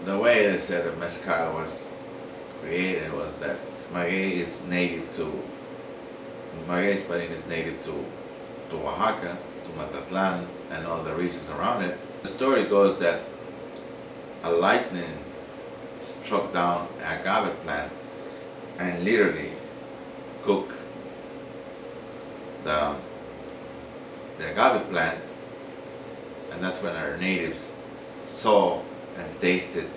The way they said that Mezcal was created was that Maguey Espadín is native to Oaxaca, to Matatlan, and all the regions around it. The story goes that a lightning struck down an agave plant and literally cooked the agave plant, and that's when our natives saw and tasted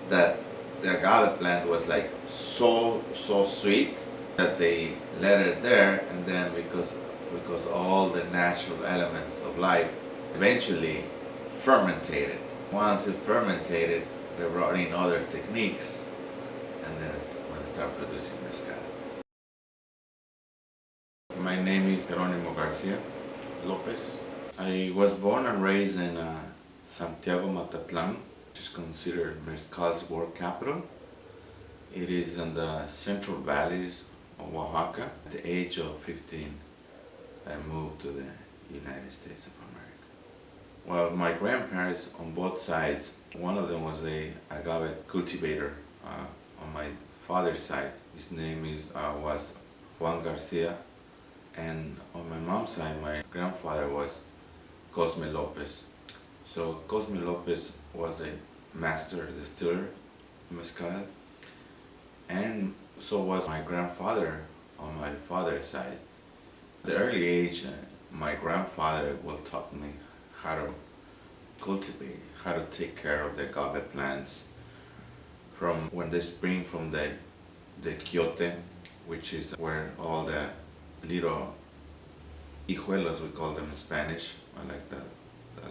that the agave plant was like so sweet that they let it there, and then because all the natural elements of life eventually fermented. Once it fermented, they brought in other techniques, and then when they start producing mezcal. My name is Jeronimo Garcia Lopez. I was born and raised in Santiago Matatlan, which is considered Mezcal's world capital. It is in the central valleys of Oaxaca. At the age of 15, I moved to the United States of America. Well, my grandparents on both sides, one of them was a agave cultivator on my father's side. His name was Juan Garcia. And on my mom's side, my grandfather was Cosme Lopez. So Cosme Lopez was a master distiller in mezcal, and so was my grandfather on my father's side. At the early age, my grandfather taught me how to cultivate, how to take care of the agave plants from when they spring from the quiote, which is where all the little hijuelos, we call them in Spanish, or like the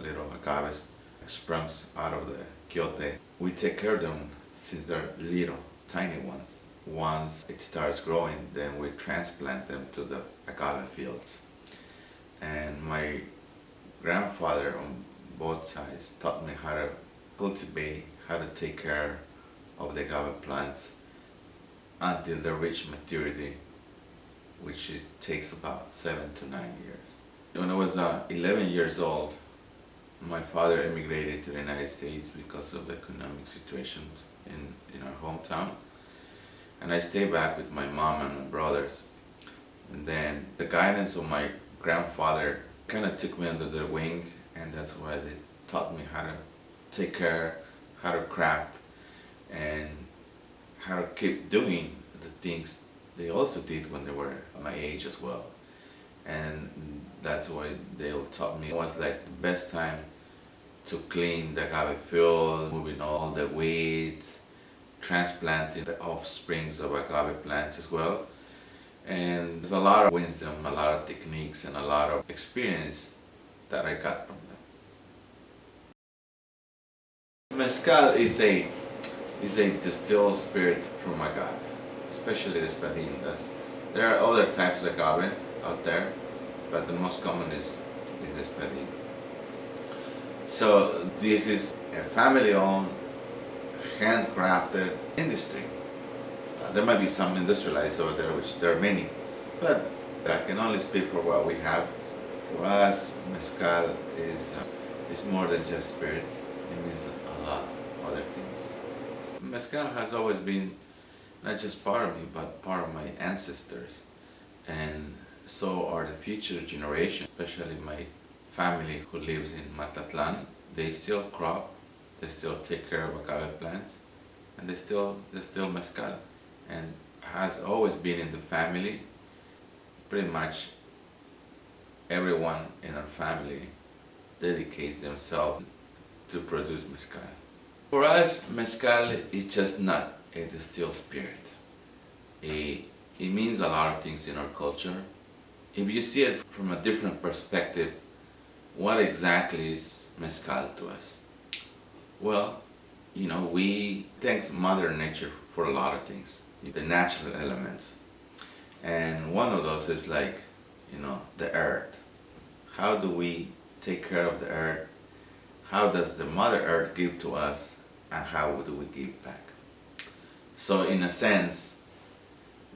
little agaves, sprungs out of the quiote. We take care of them since they're little, tiny ones. Once it starts growing, then we transplant them to the agave fields. And my grandfather on both sides taught me how to cultivate, how to take care of the agave plants until they reach maturity, which takes about 7 to 9 years. When I was 11 years old, my father immigrated to the United States because of the economic situations in our hometown. And I stayed back with my mom and my brothers. And then the guidance of my grandfather kind of took me under their wing, and that's why they taught me how to take care, how to craft, and how to keep doing the things they also did when they were my age as well. And that's why they all taught me it was like the best time to clean the agave field, moving all the weeds, transplanting the offsprings of agave plants as well. And there's a lot of wisdom, a lot of techniques, and a lot of experience that I got from them. Mezcal is a distilled spirit from agave, especially the espadín. There are other types of agave out there, but the most common is espadín. So this is a family-owned, handcrafted industry. There might be some industrialized over there, which there are many, but I can only speak for what we have. For us, mezcal is more than just spirits. It means a lot of other things. Mezcal has always been not just part of me, but part of my ancestors, and so are the future generations, especially my family who lives in Matatlan. They still crop, they still take care of agave plants, and they still mezcal, and has always been in the family. Pretty much everyone in our family dedicates themselves to produce mezcal. For us, mezcal is just not a distilled spirit. It means a lot of things in our culture. If you see it from a different perspective, what exactly is mezcal to us? Well, we thank Mother Nature for a lot of things, the natural elements. And one of those is like, the earth. How do we take care of the earth? How does the Mother Earth give to us, and how do we give back? So in a sense,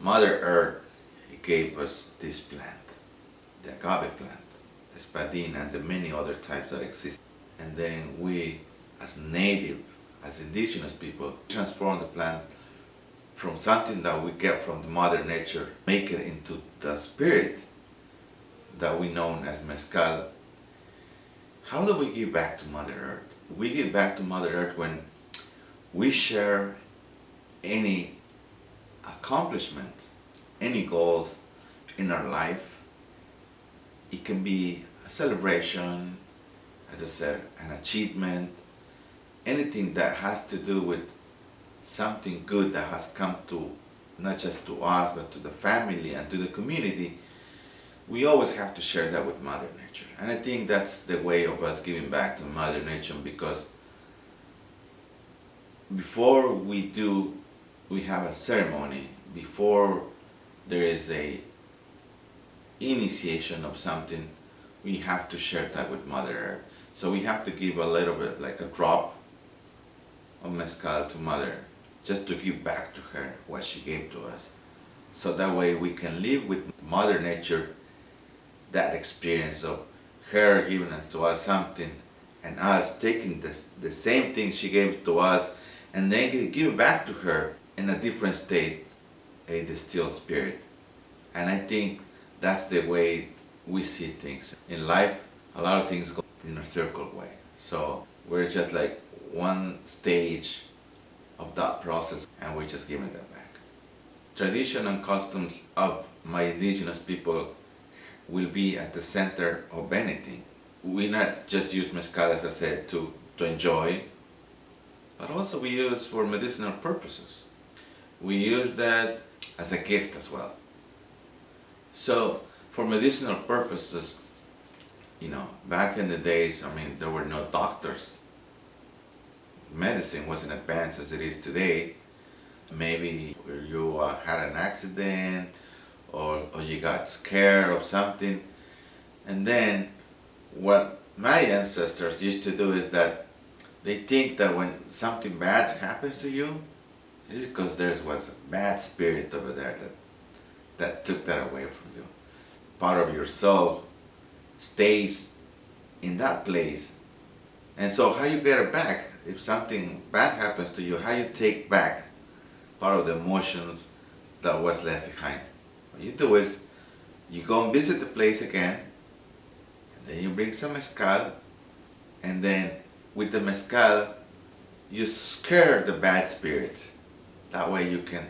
Mother Earth gave us this plant, the agave plant, the espadín, and the many other types that exist. And then we, as native as indigenous people, transform the plant from something that we get from the mother nature, make it into the spirit that we know as mezcal. How do we give back to Mother Earth? We give back to Mother Earth when we share any accomplishment, any goals in our life. It can be a celebration, as I said, an achievement, anything that has to do with something good that has come to not just to us but to the family and to the community. We always have to share that with Mother Nature. And I think that's the way of us giving back to Mother Nature, because before we have a ceremony, before there is a initiation of something, we have to share that with Mother Earth. So we have to give a little bit, like a drop of mezcal to Mother, just to give back to her what she gave to us. So that way we can live with Mother Nature that experience of her giving to us something and us taking the same thing she gave to us and then give it back to her in a different state, a distilled spirit. And I think that's the way we see things. In life, a lot of things go in a circle way. So we're just like one stage of that process and we're just giving that back. Tradition and customs of my indigenous people will be at the center of anything. We not just use mezcal, as I said, to enjoy, but also we use for medicinal purposes. We use that as a gift as well. So for medicinal purposes, back in the days, there were no doctors. Medicine wasn't advanced as it is today. Maybe you had an accident or you got scared of something. And then what my ancestors used to do is that they think that when something bad happens to you, it's because there was a bad spirit over there that took that away from you. Part of your soul stays in that place. And so how you get it back, if something bad happens to you, how you take back part of the emotions that was left behind. What you do is you go and visit the place again, and then you bring some mezcal, and then with the mezcal you scare the bad spirit. That way you can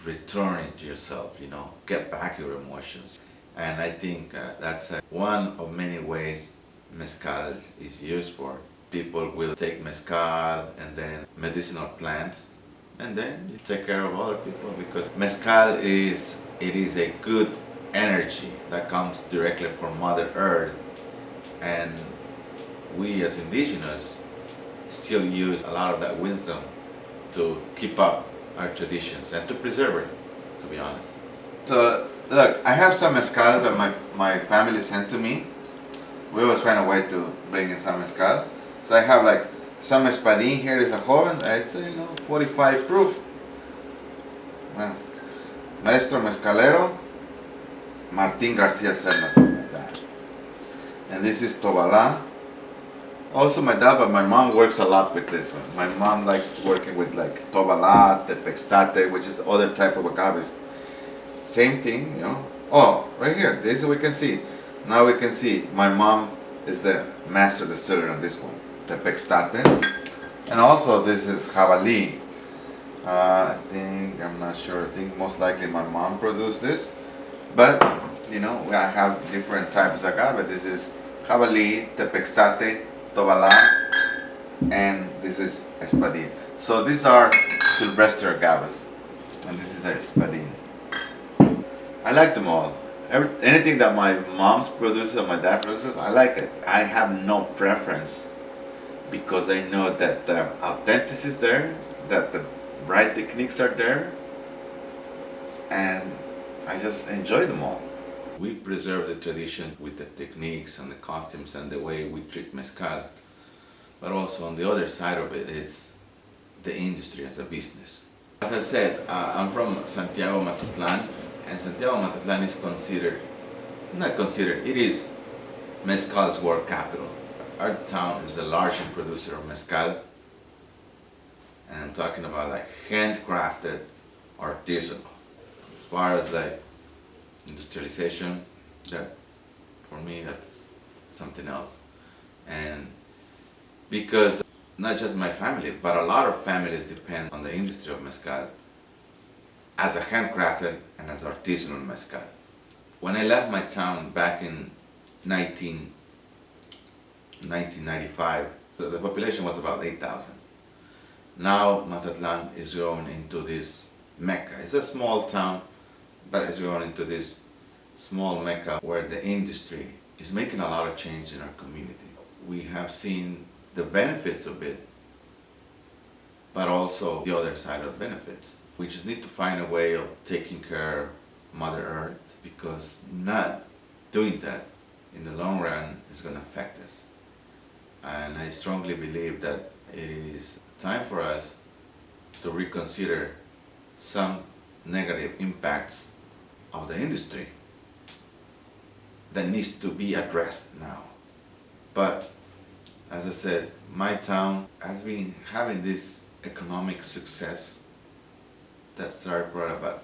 return it to yourself, get back your emotions. And I think that's one of many ways mezcal is used for. People will take mezcal and then medicinal plants, and then you take care of other people, because mezcal is a good energy that comes directly from Mother Earth, and we as indigenous still use a lot of that wisdom to keep up our traditions and to preserve it, to be honest. So look, I have some mezcal that my family sent to me. We always find a way to bring in some mezcal. So I have like some espadín here. Is a joven. It's 45 proof. Maestro Mezcalero Martín Garcia Cernas, my dad. And this is Tobalá. Also my dad, but my mom works a lot with this one. My mom likes working with like Tobalá, Tepextate, which is other type of agaves. Same thing, Oh, right here, this we can see. Now we can see my mom is the master distiller on this one. Tepextate. And also this is Jabalí. I'm not sure, I think most likely my mom produced this. But, I have different types of agave. This is Jabalí, Tepextate, Tobalá, and this is Espadín. So these are Silvestre agaves, and this is Espadín. I like them all. Anything that my mom's produces or my dad produces, I like it. I have no preference, because I know that the authenticity is there, that the right techniques are there, and I just enjoy them all. We preserve the tradition with the techniques and the costumes and the way we treat mezcal, but also on the other side of it is the industry as a business. As I said, I'm from Santiago Matatlan, and Santiago Matatlan is it is mezcal's world capital. Our town is the largest producer of mezcal And I'm talking about like handcrafted, artisanal. As far as like industrialization, that for me that's something else. And because not just my family, but a lot of families depend on the industry of mezcal as a handcrafted and as artisanal mezcal. When I left my town back in 1995, the population was about 8,000. Now Mazatlan is growing into this mecca. It's a small town, but it's growing into this small mecca where the industry is making a lot of change in our community. We have seen the benefits of it, but also the other side of benefits. We just need to find a way of taking care of Mother Earth, because not doing that in the long run is going to affect us. And I strongly believe that it is time for us to reconsider some negative impacts of the industry that needs to be addressed now. But as I said, my town has been having this economic success that started probably about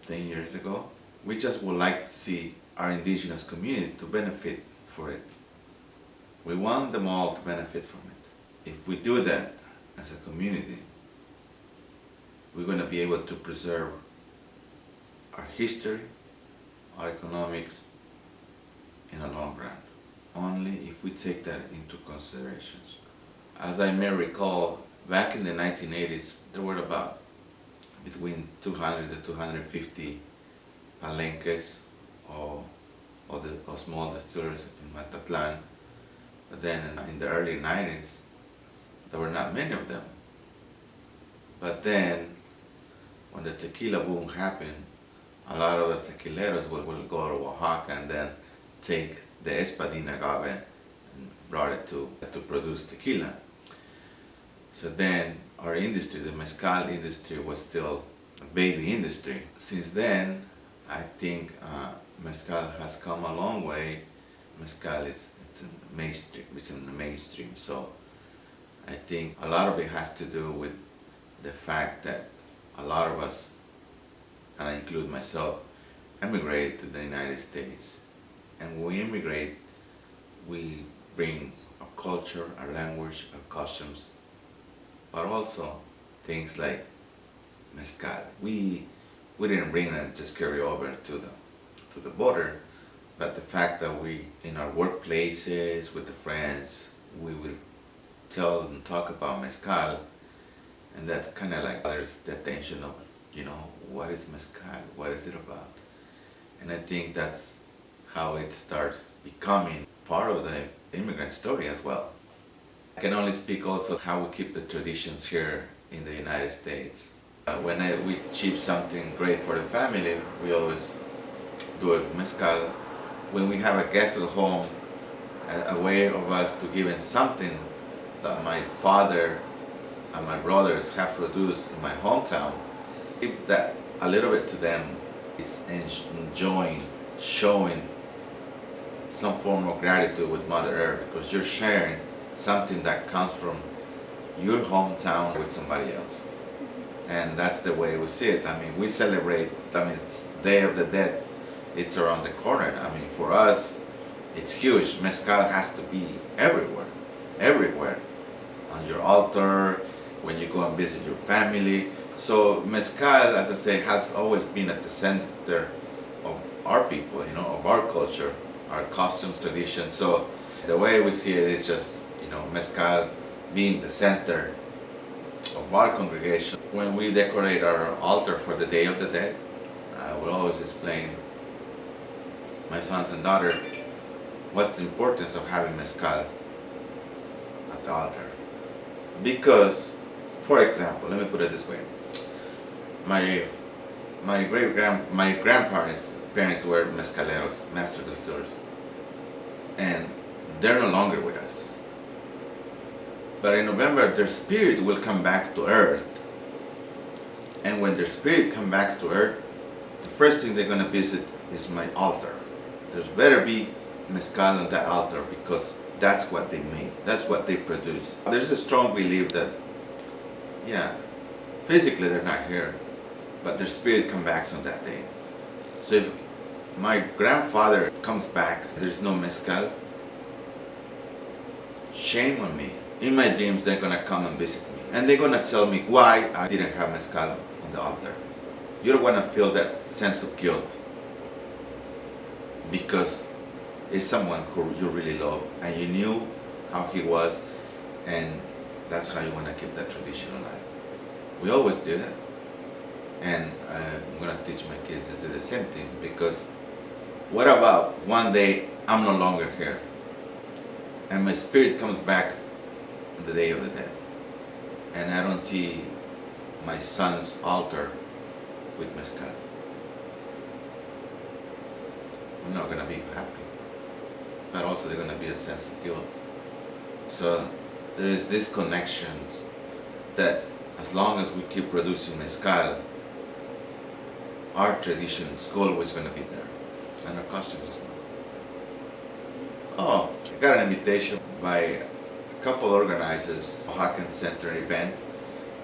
10 years ago. We just would like to see our indigenous community to benefit for it. We want them all to benefit from it. If we do that as a community, we're going to be able to preserve our history, our economics in the long run, only if we take that into considerations. As I may recall, back in the 1980s, there were about between 200 to 250 palenques or small distilleries in Mazatlan. But then in the early 90s, there were not many of them. But then, when the tequila boom happened, a lot of the tequileros will go to Oaxaca and then take the espadín agave and brought it to produce tequila. So then our industry, the mezcal industry, was still a baby industry. Since then, I think mezcal has come a long way. Mezcal it's in the mainstream. So I think a lot of it has to do with the fact that a lot of us, and I include myself, emigrated to the United States. And when we immigrate, we bring our culture, our language, our customs, but also things like mezcal. We didn't bring that and just carry over to the border, but the fact that we, in our workplaces, with the friends, we will tell and talk about mezcal, and that's kind of like there's the attention of, what is mezcal, what is it about? And I think that's how it starts becoming part of the immigrant story as well. I can only speak also how we keep the traditions here in the United States. When we ship something great for the family, we always do a mezcal. When we have a guest at home, a way of us to give in something that my father and my brothers have produced in my hometown, give that a little bit to them. It's enjoying, showing some form of gratitude with Mother Earth, because you're sharing something that comes from your hometown with somebody else. And that's the way we see it. I mean, we celebrate, it's Day of the Dead, it's around the corner. I mean, for us, it's huge. Mezcal has to be everywhere. On your altar, when you go and visit your family. So mezcal, as I say, has always been at the center of our people, of our culture, our customs, traditions. So the way we see it is just, mezcal being the center of our congregation. When we decorate our altar for the Day of the Dead, I will always explain my sons and daughter what's the importance of having mezcal at the altar. Because, for example, let me put it this way: my grandparents were mezcaleros, master distillers, and they're no longer with us. But in November, their spirit will come back to earth. And when their spirit comes back to earth, the first thing they're going to visit is my altar. There's better be mezcal on that altar, because that's what they made, that's what they produce. There's a strong belief that Yeah, physically they're not here, but their spirit comes back on that day. So if my grandfather comes back, there's no mezcal, shame on me. In my dreams, they're gonna come and visit me, and they're gonna tell me why I didn't have mezcal on the altar. You don't wanna feel that sense of guilt because it's someone who you really love and you knew how he was, and that's how you wanna keep that tradition alive. We always do that, and I'm gonna teach my kids to do the same thing, because what about one day I'm no longer here and my spirit comes back on the Day of the Dead and I don't see my son's altar with mezcal? I'm not gonna be happy, but also there's gonna be a sense of guilt. So there is this connection that as long as we keep producing mezcal, our traditions always gonna be there, and our costumes is not. Oh, I got an invitation by a couple organizers, Oaxacan Center event,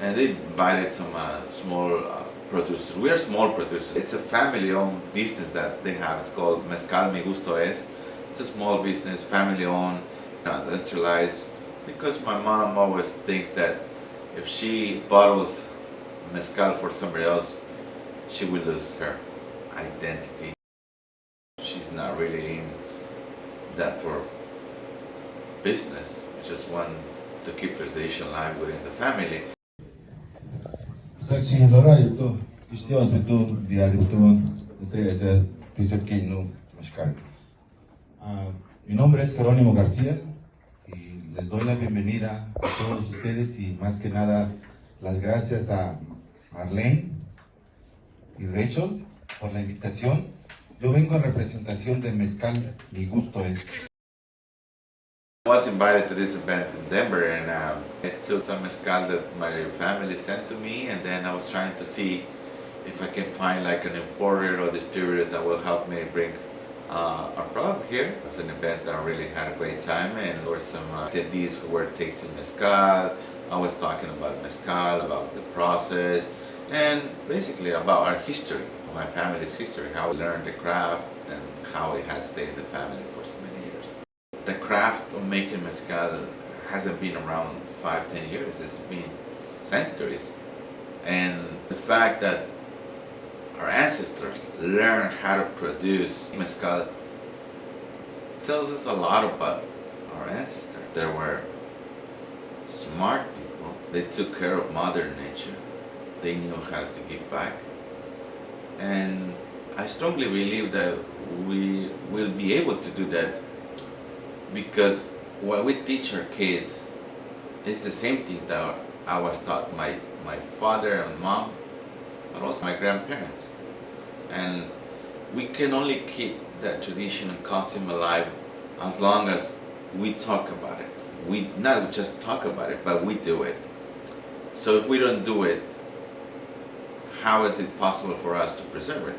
and they invited some small producers. We are small producers. It's a family-owned business that they have. It's called Mezcal Mi Gusto Es. It's a small business, family-owned, industrialized, because my mom always thinks that if she bottles mezcal for somebody else, she will lose her identity. She's not really in that for business. She just wants to keep tradition alive within the family. Section Leonora itu istiwas itu biar itu desde dice que no mezcal. Mi nombre es Jeronimo Garcia y les doy la bienvenida a todos ustedes y más que nada las gracias a Marlene y Rachel por la invitación. Yo vengo en representación de Mezcal, mi gusto es. I was invited to this event in Denver, and I took some mezcal that my family sent to me, and then I was trying to see if I can find like an importer or distributor that will help me bring our product here. It was an event that I really had a great time, and there were some attendees who were tasting mezcal. I was talking about mezcal, about the process, and basically about our history, my family's history, how we learned the craft and how it has stayed in the family for so many years. The craft of making mezcal hasn't been around 5-10 years, it's been centuries. And the fact that our ancestors learned how to produce mezcal tells us a lot about our ancestors. They were smart people, they took care of Mother Nature, they knew how to give back. And I strongly believe that we will be able to do that, because what we teach our kids is the same thing that I was taught my father and mom, but also my grandparents. And we can only keep that tradition and custom alive as long as we talk about it. We not just talk about it, but we do it. So if we don't do it, how is it possible for us to preserve it?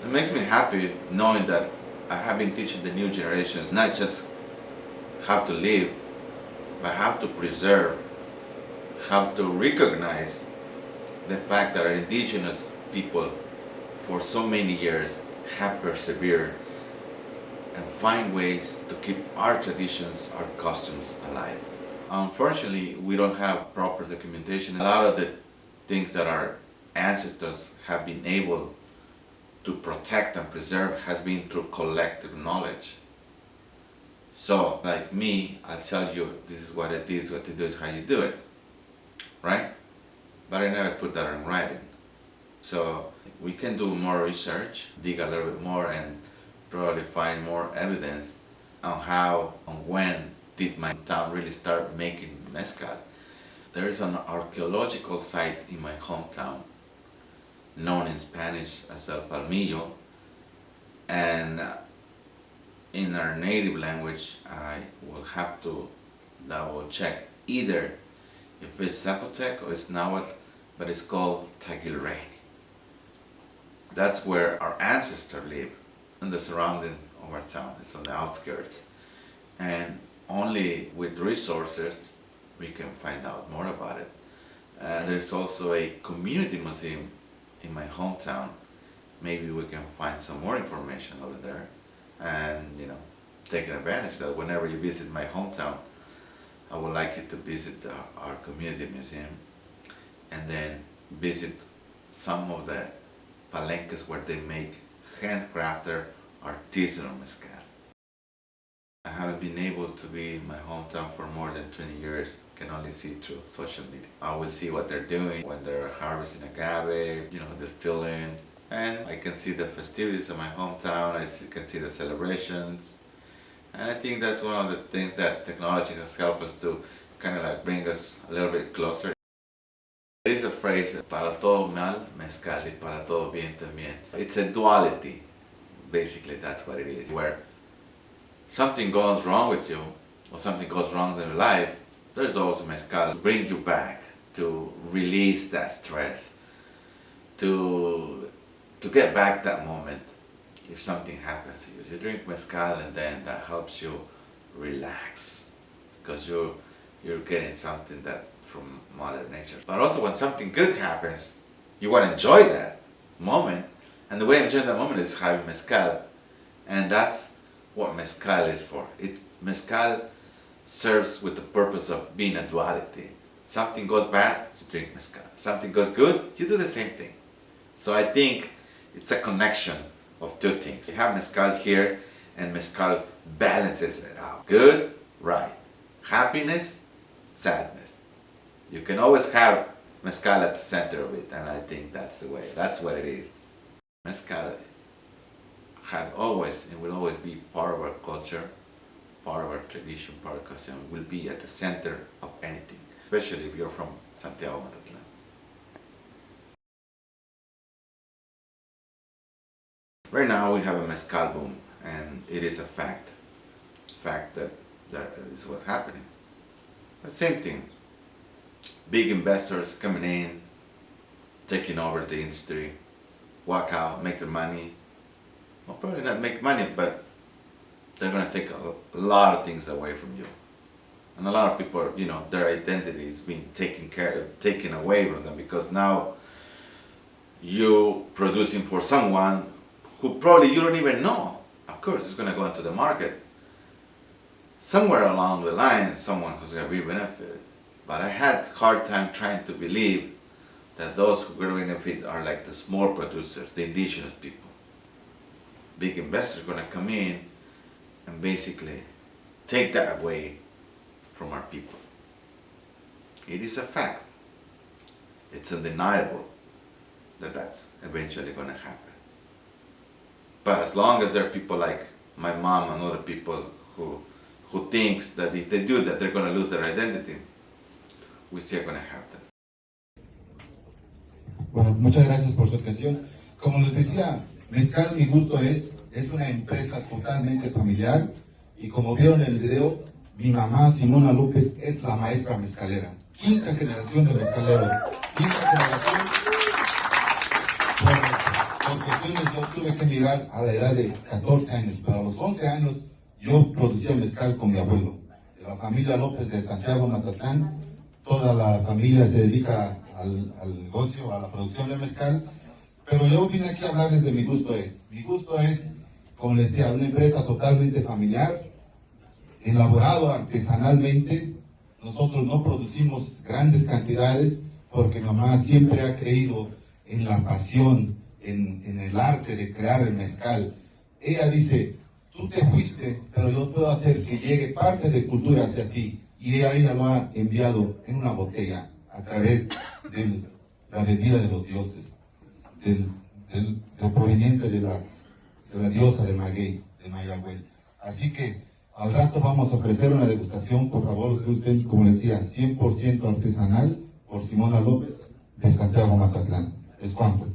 It makes me happy knowing that I have been teaching the new generations not just how to live, but how to preserve, how to recognize the fact that our indigenous people for so many years have persevered and find ways to keep our traditions, our customs alive. Unfortunately, we don't have proper documentation. A lot of the things that our ancestors have been able to protect and preserve has been through collective knowledge. So, like me, I'll tell you, this is what it is, what to do is how you do it, right? But I never put that in writing. So, we can do more research, dig a little bit more, and probably find more evidence on how and when did my town really start making mezcal. There is an archaeological site in my hometown, known in Spanish as El Palmillo, and in our native language, I will have to double check either if it's Zapotec or it's Nahuatl, but it's called Taguilrey. That's where our ancestors live, in the surrounding of our town. It's on the outskirts. And only with resources we can find out more about it. There's also a community museum in my hometown. Maybe we can find some more information over there and, take advantage of that. Whenever you visit my hometown, I would like you to visit our community museum and then visit some of the palenques where they make handcrafted artisanal mezcal. I haven't been able to be in my hometown for more than 20 years. Can only see through social media. I will see what they're doing when they're harvesting agave, distilling, and I can see the festivities of my hometown. Can see the celebrations, and I think that's one of the things that technology has helped us to kind of like bring us a little bit closer. There is a phrase, para todo mal, mezcal, y para todo bien también. It's a duality, basically that's what it is, where something goes wrong with you, or something goes wrong in your life, there's always mezcal to bring you back, to release that stress, to get back that moment. If something happens to you, you drink mezcal and then that helps you relax, because you're getting something that from Mother Nature. But also when something good happens, you want to enjoy that moment, and the way I enjoy that moment is having mezcal, and that's what mezcal is for. Mezcal serves with the purpose of being a duality. Something goes bad, you drink mezcal. Something goes good, you do the same thing. So I think it's a connection of two things. You have mezcal here, and mezcal balances it out. Good, right. Happiness, sadness. You can always have mezcal at the center of it, and I think that's the way. That's what it is. Mezcal has always and will always be part of our culture, part of our tradition, part of our custom. Will be at the center of anything, especially if you're from Santiago Matatlan. Right now we have a mezcal boom, and it is a fact that is what's happening. The same thing, big investors coming in, taking over the industry, walk out, make their money. Well, probably not make money, but they're going to take a lot of things away from you. And a lot of people, their identity is being taken away from them, because now you're producing for someone who probably you don't even know. Of course, it's going to go into the market. Somewhere along the line, someone who's going to be benefited. But I had a hard time trying to believe that those who are going to benefit are like the small producers, the indigenous people. Big investors are going to come in and basically take that away from our people. It is a fact. It's undeniable that that's eventually going to happen. But as long as there are people like my mom and other people who thinks that if they do that, they're going to lose their identity, we still going to have that. Bueno, muchas gracias por su atención. Como les decía, Mezcal Mi Gusto es una empresa totalmente familiar, y como vieron en el video, mi mamá Simona López es la maestra mezcalera, quinta generación de mezcaleros, quinta generación. Por cuestiones yo tuve que emigrar a la edad de 14 años, pero a los 11 años yo producía mezcal con mi abuelo, de la familia López de Santiago Matatlan. Toda la familia se dedica al negocio, a la producción de mezcal, pero yo vine aquí a hablarles de Mi Gusto Es. Mi Gusto Es, como les decía, una empresa totalmente familiar, elaborado artesanalmente. Nosotros no producimos grandes cantidades porque mi mamá siempre ha creído en la pasión, en el arte de crear el mezcal. Ella dice, tú te fuiste, pero yo puedo hacer que llegue parte de cultura hacia ti. Y ella lo ha enviado en una botella a través de la bebida de los dioses, del proveniente de la diosa de Maguey, de Mayahuel. Así que al rato vamos a ofrecer una degustación, por favor, los que gusten, como les decía, 100% artesanal por Simona López de Santiago Matatlan. ¿Es cuánto?